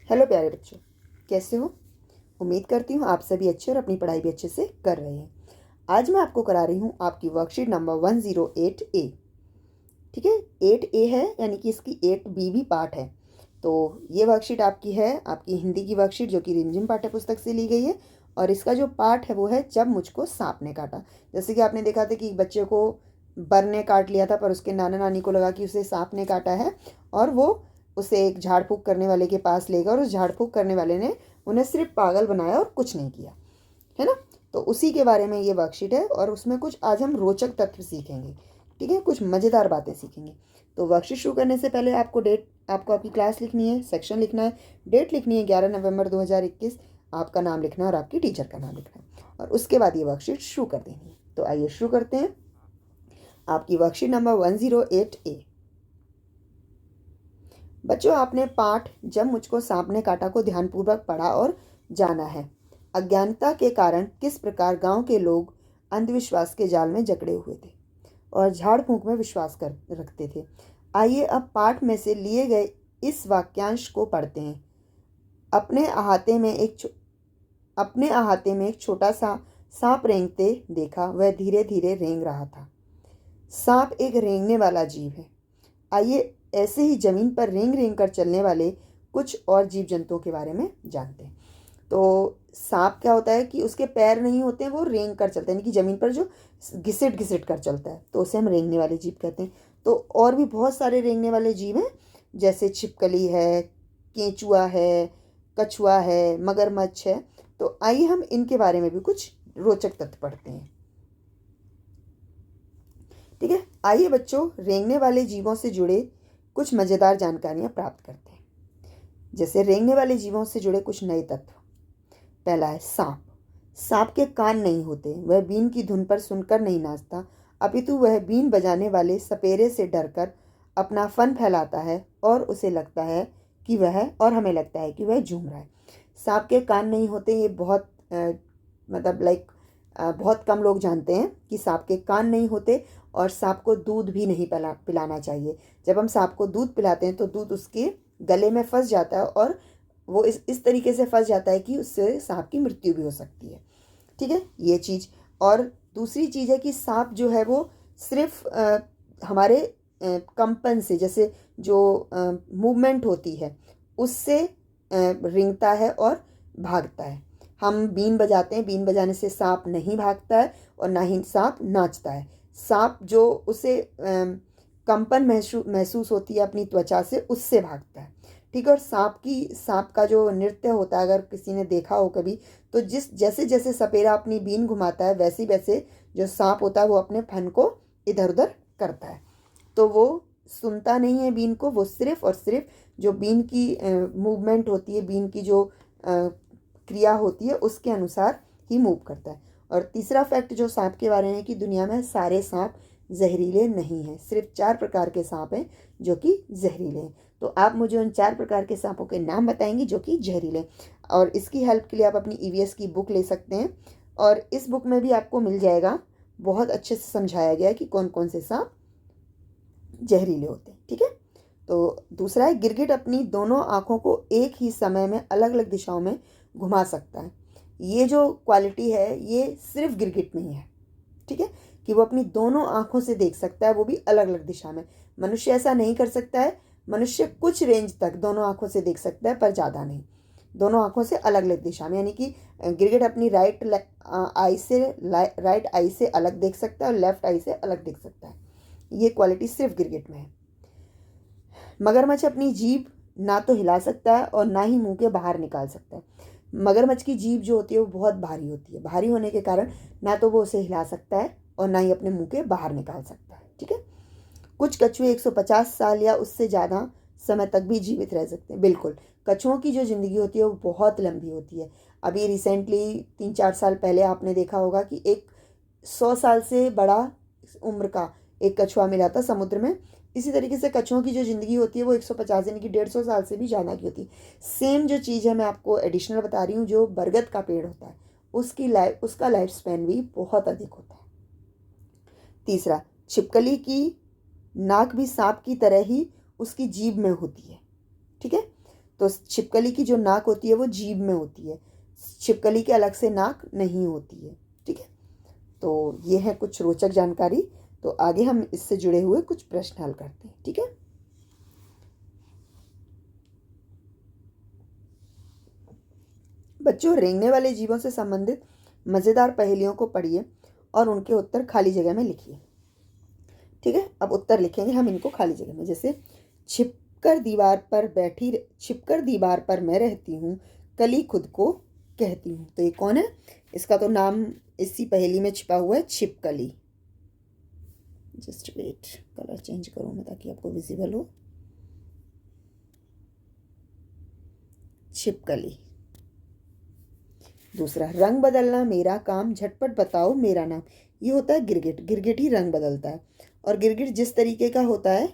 Hello प्यारे बच्चों, कैसे हो? उम्मीद करती हूँ आप सभी अच्छे और अपनी पढ़ाई भी अच्छे से कर रहे हैं। आज मैं आपको करा रही हूँ आपकी वर्कशीट नंबर 108A। ठीक है, 8A है यानी कि इसकी 8B भी पार्ट है। तो ये वर्कशीट आपकी है, आपकी हिंदी की वर्कशीट जो कि रिमझिम पाठ्य पुस्तक से ली गई है। और इसका जो पार्ट है वो है जब मुझको सांप ने काटा। जैसे कि आपने देखा था कि बच्चे को बर ने काट लिया था, पर उसके नाना नानी को लगा कि उसे सांप ने काटा है, और वो उसे एक झाड़ फूँक करने वाले के पास ले गए और उस झाड़ फूँक करने वाले ने उन्हें सिर्फ पागल बनाया और कुछ नहीं किया, है ना। तो उसी के बारे में ये वर्कशीट है और उसमें कुछ आज हम रोचक तथ्य सीखेंगे। ठीक है, कुछ मज़ेदार बातें सीखेंगे। तो वर्कशीट शुरू करने से पहले आपको आपकी क्लास लिखनी है, सेक्शन लिखना है, डेट लिखनी है 11 नवंबर 2021, आपका नाम लिखना है और आपकी टीचर का नाम लिखना है, और उसके बाद ये वर्कशीट शुरू कर देनी है। तो आइए शुरू करते हैं आपकी वर्कशीट नंबर 108A। बच्चों, आपने पाठ जब मुझको सांप ने काटा को ध्यानपूर्वक पढ़ा और जाना है। अज्ञानता के कारण किस प्रकार गांव के लोग अंधविश्वास के जाल में जकड़े हुए थे और झाड़ फूंक में विश्वास कर रखते थे। आइए अब पाठ में से लिए गए इस वाक्यांश को पढ़ते हैं। अपने अहाते में एक छोटा सा सांप रेंगते देखा, वह धीरे धीरे रेंग रहा था। सांप एक रेंगने वाला जीव है। आइए ऐसे ही जमीन पर रेंग रेंग कर चलने वाले कुछ और जीव जंतुओं के बारे में जानते हैं। तो सांप क्या होता है कि उसके पैर नहीं होते हैं, वो रेंग कर चलता है, यानी कि जमीन पर जो घिसट घिसट कर चलता है, तो उसे हम रेंगने वाले जीव कहते हैं। तो और भी बहुत सारे रेंगने वाले जीव हैं, जैसे छिपकली है, केंचुआ है, कछुआ है, मगरमच्छ है। तो आइए हम इनके बारे में भी कुछ रोचक तथ्य पढ़ते हैं। ठीक है, आइए बच्चों रेंगने वाले जीवों से जुड़े कुछ मज़ेदार जानकारियां प्राप्त करते हैं। जैसे रेंगने वाले जीवों से जुड़े कुछ नए तत्व। पहला है सांप। सांप के कान नहीं होते, वह बीन की धुन पर सुनकर नहीं नाचता, अपितु वह बीन बजाने वाले सपेरे से डरकर अपना फन फैलाता है और हमें लगता है कि वह झूम रहा है। सांप के कान नहीं होते, ये बहुत बहुत कम लोग जानते हैं कि सांप के कान नहीं होते। और सांप को दूध भी नहीं पिलाना चाहिए। जब हम सांप को दूध पिलाते हैं तो दूध उसके गले में फंस जाता है और वो इस तरीके से फंस जाता है कि उससे सांप की मृत्यु भी हो सकती है। ठीक है, ये चीज़। और दूसरी चीज़ है कि सांप जो है वो सिर्फ हमारे कंपन से, जैसे जो मूवमेंट होती है उससे रेंगता है और भागता है। हम बीन बजाते हैं, बीन बजाने से सांप नहीं भागता है और ना ही सांप नाचता है। सांप जो उसे कंपन महसूस होती है अपनी त्वचा से, उससे भागता है। ठीक है, और सांप का जो नृत्य होता है, अगर किसी ने देखा हो कभी, तो जैसे जैसे सपेरा अपनी बीन घुमाता है वैसे वैसे जो सांप होता है वो अपने फन को इधर उधर करता है। तो वो सुनता नहीं है बीन को, वो सिर्फ और सिर्फ जो बीन की मूवमेंट होती है, बीन की जो क्रिया होती है उसके अनुसार ही मूव करता है। और तीसरा फैक्ट जो सांप के बारे में कि दुनिया में सारे सांप जहरीले नहीं हैं, सिर्फ 4 प्रकार के सांप हैं जो कि जहरीले हैं। तो आप मुझे उन 4 प्रकार के सांपों के नाम बताएंगे जो कि जहरीले हैं। और इसकी हेल्प के लिए आप अपनी ईवीएस की बुक ले सकते हैं, और इस बुक में भी आपको मिल जाएगा, बहुत अच्छे से समझाया गया है कि कौन कौन से सांप जहरीले होते हैं। ठीक है, तो दूसरा है गिरगिट अपनी दोनों आँखों को एक ही समय में अलग अलग दिशाओं में घुमा सकता है। ये जो क्वालिटी है ये सिर्फ गिरगिट में ही है। ठीक है, कि वो अपनी दोनों आँखों से देख सकता है, वो भी अलग अलग दिशा में। मनुष्य ऐसा नहीं कर सकता है। मनुष्य कुछ रेंज तक दोनों आँखों से देख सकता है, पर ज़्यादा नहीं। दोनों आँखों से अलग अलग दिशा में, यानी कि गिरगिट अपनी राइट आई से अलग देख सकता है और लेफ्ट आई से अलग देख सकता है। ये क्वालिटी सिर्फ गिरगिट में है। मगरमच्छ अपनी जीभ ना तो हिला सकता है और ना ही मुंह के बाहर निकाल सकता है। मगरमच्छ की जीभ जो होती है वो बहुत भारी होती है। भारी होने के कारण ना तो वो उसे हिला सकता है और ना ही अपने मुंह के बाहर निकाल सकता है। ठीक है, कुछ कछुए 150 साल या उससे ज़्यादा समय तक भी जीवित रह सकते हैं। बिल्कुल, कछुओं की जो ज़िंदगी होती है वो बहुत लंबी होती है। अभी रिसेंटली 3-4 साल पहले आपने देखा होगा कि एक 100 साल से बड़ा उम्र का एक कछुआ मिला था समुद्र में। इसी तरीके से कछुओं की जो ज़िंदगी होती है वो 150 यानी कि 150 साल से भी ज़्यादा की होती है। सेम जो चीज़ है मैं आपको एडिशनल बता रही हूँ, जो बरगद का पेड़ होता है उसका लाइफ स्पैन भी बहुत अधिक होता है। तीसरा, छिपकली की नाक भी सांप की तरह ही उसकी जीभ में होती है। ठीक है, तो छिपकली की जो नाक होती है वो जीभ में होती है, छिपकली के अलग से नाक नहीं होती है। ठीक है, तो ये है कुछ रोचक जानकारी। तो आगे हम इससे जुड़े हुए कुछ प्रश्न हल करते हैं। ठीक है, बच्चों रेंगने वाले जीवों से संबंधित मज़ेदार पहेलियों को पढ़िए और उनके उत्तर खाली जगह में लिखिए। ठीक है, अब उत्तर लिखेंगे हम इनको खाली जगह में। जैसे छिपकर दीवार पर मैं रहती हूँ, कली खुद को कहती हूँ। तो ये कौन है? इसका तो नाम इसी पहेली में छिपा हुआ है, छिपकली। जस्ट वेट, कलर चेंज करूँ मैं ताकि आपको विजिबल हो। छिपकली। दूसरा, रंग बदलना मेरा काम, झटपट बताओ मेरा नाम। ये होता है गिरगिट। गिरगिट ही रंग बदलता है, और गिरगिट जिस तरीके का होता है,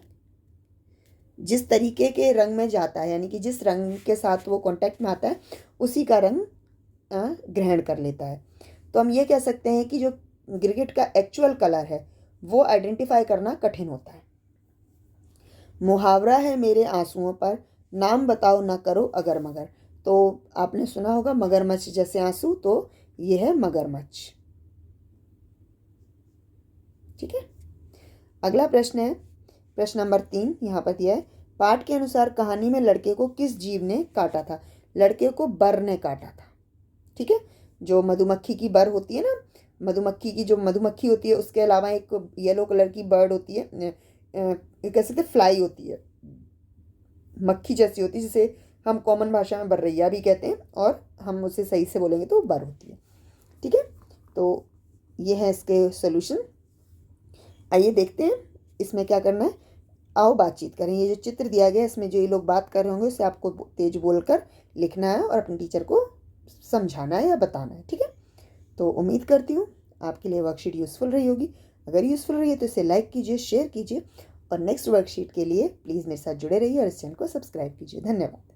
जिस तरीके के रंग में जाता है, यानी कि जिस रंग के साथ वो कांटेक्ट में आता है उसी का रंग ग्रहण कर लेता है। तो हम ये कह सकते हैं कि जो गिरगिट का एक्चुअल कलर है वो आइडेंटिफाई करना कठिन होता है। मुहावरा है मेरे आंसुओं पर, नाम बताओ ना करो अगर मगर। तो आपने सुना होगा मगरमच्छ जैसे आंसू, तो ये है मगरमच्छ। ठीक है, अगला प्रश्न है प्रश्न नंबर 3। यहाँ पर दिया है, पाठ के अनुसार कहानी में लड़के को किस जीव ने काटा था? लड़के को बर ने काटा था। ठीक है, जो मधुमक्खी की बर होती है ना, मधुमक्खी की जो मधुमक्खी होती है, उसके अलावा एक येलो कलर की बर्ड होती है, कह सकते फ्लाई होती है, मक्खी जैसी होती है, जिसे हम कॉमन भाषा में बर्रैया भी कहते हैं, और हम उसे सही से बोलेंगे तो बर होती है। ठीक है, तो ये है इसके सॉल्यूशन। आइए देखते हैं इसमें क्या करना है। आओ बातचीत करें। ये जो चित्र दिया गया है इसमें जो ये लोग बात कर रहे होंगे उसे आपको तेज बोलकर लिखना है और अपने टीचर को समझाना है या बताना है। ठीक है, तो उम्मीद करती हूँ आपके लिए वर्कशीट यूज़फुल रही होगी। अगर यूज़फुल रही है तो इसे लाइक कीजिए, शेयर कीजिए, और नेक्स्ट वर्कशीट के लिए प्लीज़ मेरे साथ जुड़े रहिए और इस चैनल को सब्सक्राइब कीजिए। धन्यवाद।